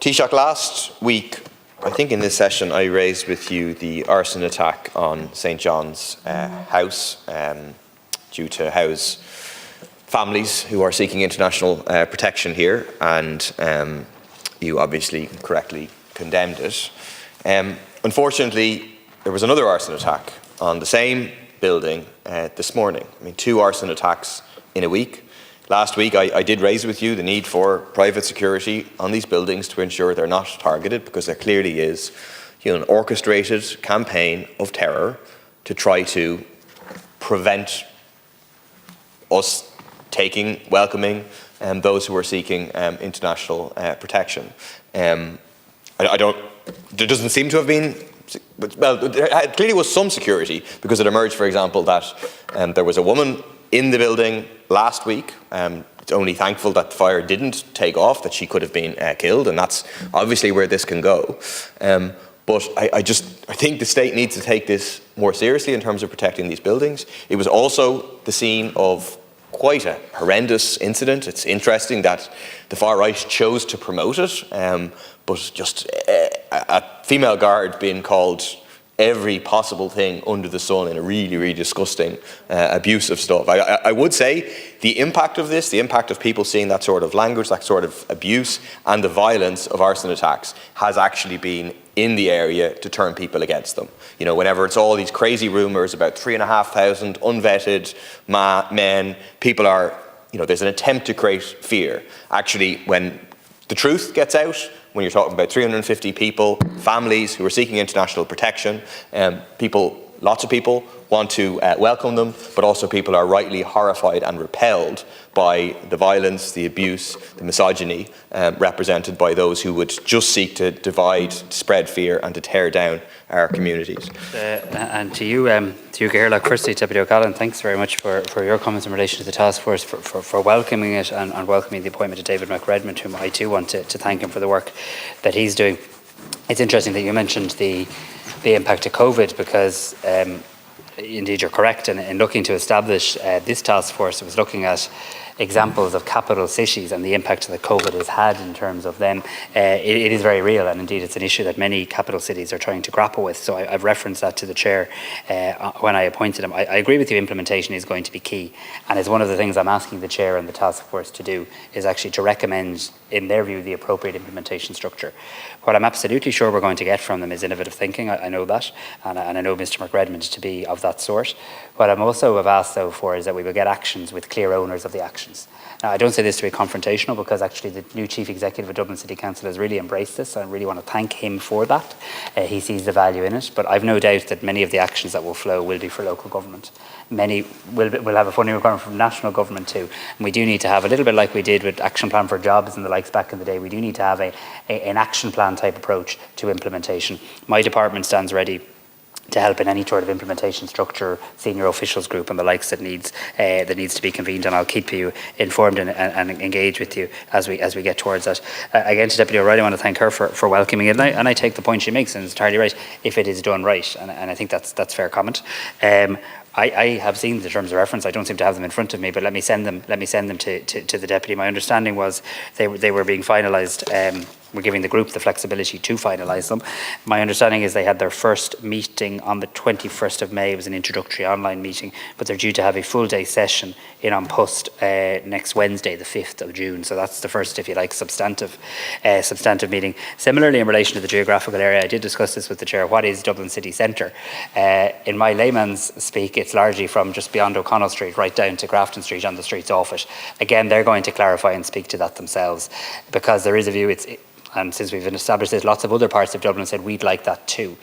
Taoiseach, last week, I think in this session, I raised with you the arson attack on St John's House due to house families who are seeking international protection here, and you obviously correctly condemned it. Unfortunately, there was another arson attack on the same building this morning. I mean, 2 arson attacks in a week. Last week, I did raise with you the need for private security on these buildings to ensure they're not targeted, because there clearly is, an orchestrated campaign of terror to try to prevent us welcoming those who are seeking international protection. There doesn't seem to have been. Well, there clearly was some security, because it emerged, for example, that there was a woman in the building last week. It's only thankful that the fire didn't take off, that she could have been killed, and that's obviously where this can go. But I think the state needs to take this more seriously in terms of protecting these buildings. It was also the scene of quite a horrendous incident. It's interesting that the far right chose to promote it, but just a female guard being called every possible thing under the sun in a really, really disgusting, abusive stuff. I would say the impact of this, the impact of people seeing that sort of language, that sort of abuse, and the violence of arson attacks has actually been in the area to turn people against them. Whenever it's all these crazy rumours about 3,500 unvetted men, people are, there's an attempt to create fear. Actually, when the truth gets out, when you're talking about 350 people, families who are seeking international protection, lots of people want to welcome them, but also people are rightly horrified and repelled by the violence, the abuse, the misogyny represented by those who would just seek to divide, to spread fear, and to tear down our communities. And to you, Gairla, firstly, Deputy O'Callaghan, thanks very much for your comments in relation to the task force, for welcoming it and welcoming the appointment of David McRedmond, whom I too want to thank him for the work that he's doing. It's interesting that you mentioned the impact of COVID, because indeed you're correct in looking to establish this task force. It was looking at examples of capital cities and the impact that COVID has had in terms of them. It is very real, and indeed it's an issue that many capital cities are trying to grapple with. So I've referenced that to the chair when I appointed him. I agree with you, implementation is going to be key, and it's one of the things I'm asking the chair and the task force to do, is actually to recommend, in their view, the appropriate implementation structure. What I'm absolutely sure we're going to get from them is innovative thinking. I know that, and I know Mr McRedmond to be of that sort. What I'm also have asked, though, for is that we will get actions with clear owners of the actions. Now, I don't say this to be confrontational, because actually the new Chief Executive of Dublin City Council has really embraced this, and I really want to thank him for that. He sees the value in it, but I've no doubt that many of the actions that will flow will be for local government. Many will have a funding requirement from national government too, and we do need to have, a little bit like we did with Action Plan for Jobs and the likes back in the day, we do need to have an action plan type approach to implementation. My department stands ready to help in any sort of implementation structure, senior officials group and the likes that needs to be convened, and I'll keep you informed and engage with you as we get towards that. Again, to Deputy O'Reilly, I want to thank her for welcoming it, and I take the point she makes, and it's entirely right, if it is done right, and I think that's fair comment. I have seen the terms of reference. I don't seem to have them in front of me, but let me send them to the deputy. My understanding was they were being finalised. We're giving the group the flexibility to finalise them. My understanding is they had their first meeting on the 21st of May. It was an introductory online meeting, but they're due to have a full day session in An Post next Wednesday, the 5th of June. So that's the first, if you like, substantive meeting. Similarly, in relation to the geographical area, I did discuss this with the chair. What is Dublin City Centre? In my layman's speak, it's largely from just beyond O'Connell Street right down to Grafton Street on the streets off it. Again, they're going to clarify and speak to that themselves, because there is a view, and since we've established this, lots of other parts of Dublin said we'd like that too.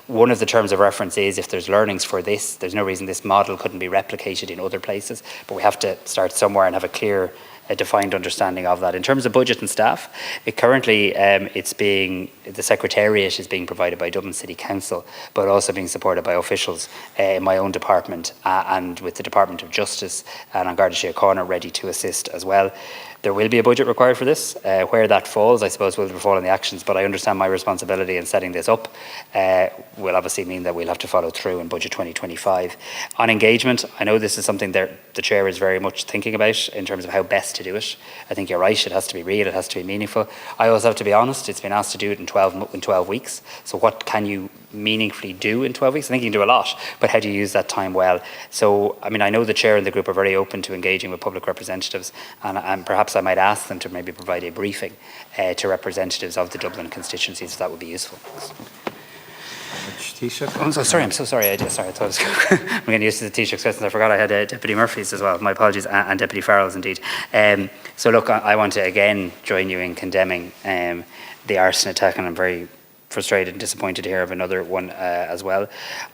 One of the terms of reference is, if there's learnings for this, there's no reason this model couldn't be replicated in other places, but we have to start somewhere and have a clear, defined understanding of that. In terms of budget and staff, currently the Secretariat is being provided by Dublin City Council, but also being supported by officials in my own department and with the Department of Justice and An Garda Síochána ready to assist as well. There will be a budget required for this. Where that falls, I suppose, will fall in the actions, but I understand my responsibility in setting this up will obviously mean that we'll have to follow through in Budget 2025. On engagement, I know this is something that the Chair is very much thinking about in terms of how best to do it. I think you're right, it has to be real, it has to be meaningful. I also have to be honest, it's been asked to do it in 12 weeks, so what can you meaningfully do in 12 weeks? I think you can do a lot, but how do you use that time well? So, I mean, I know the Chair and the group are very open to engaging with public representatives, and perhaps I might ask them to maybe provide a briefing to representatives of the Dublin constituencies, if that would be useful. I'm so sorry. I thought I was I'm getting used to the Taoiseach's questions. I forgot I had Deputy Murphy's as well. My apologies, and Deputy Farrell's indeed. So look, I want to again join you in condemning the arson attack, and I'm very frustrated and disappointed to hear of another one as well.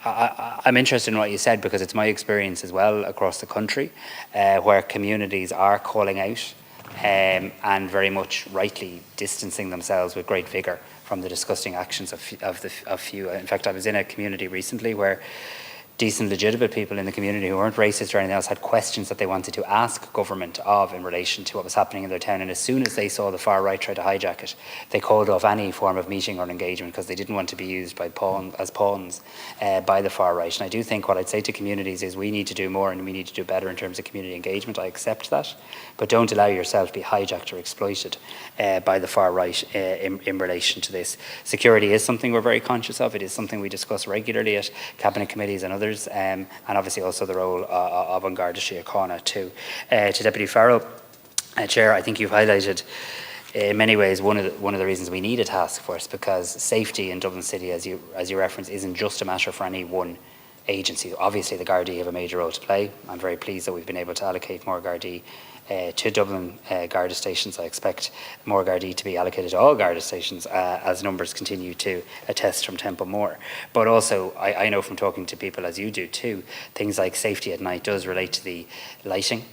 I'm interested in what you said, because it's my experience as well across the country where communities are calling out and very much rightly distancing themselves with great vigour from the disgusting actions of few. In fact, I was in a community recently where decent, legitimate people in the community who weren't racist or anything else had questions that they wanted to ask government of in relation to what was happening in their town. And as soon as they saw the far right try to hijack it, they called off any form of meeting or engagement because they didn't want to be used by as pawns by the far right. And I do think what I'd say to communities is we need to do more and we need to do better in terms of community engagement. I accept that, but don't allow yourself to be hijacked or exploited by the far right in relation to this. Security is something we're very conscious of. It is something we discuss regularly at cabinet committees and others. And obviously also the role of An Garda Síochána too. To Deputy Farrell, Chair, I think you've highlighted in many ways one of the reasons we need a task force, because safety in Dublin City, as you reference, isn't just a matter for any one agency. Obviously the Gardaí have a major role to play. I'm very pleased that we've been able to allocate more Gardaí to Dublin Garda stations. I expect more Gardaí to be allocated to all Garda stations as numbers continue to attest from Templemore. But also, I know from talking to people as you do too, things like safety at night does relate to the lighting,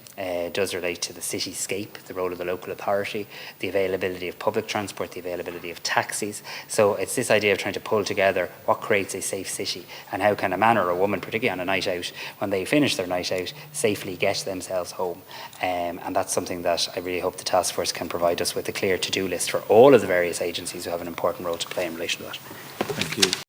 does relate to the cityscape, the role of the local authority, the availability of public transport, the availability of taxis. So it's this idea of trying to pull together what creates a safe city, and how can a man or a woman, particularly on a night out, when they finish their night out, safely get themselves home. And that's something that I really hope the task force can provide us with a clear to-do list for all of the various agencies who have an important role to play in relation to that. Thank you.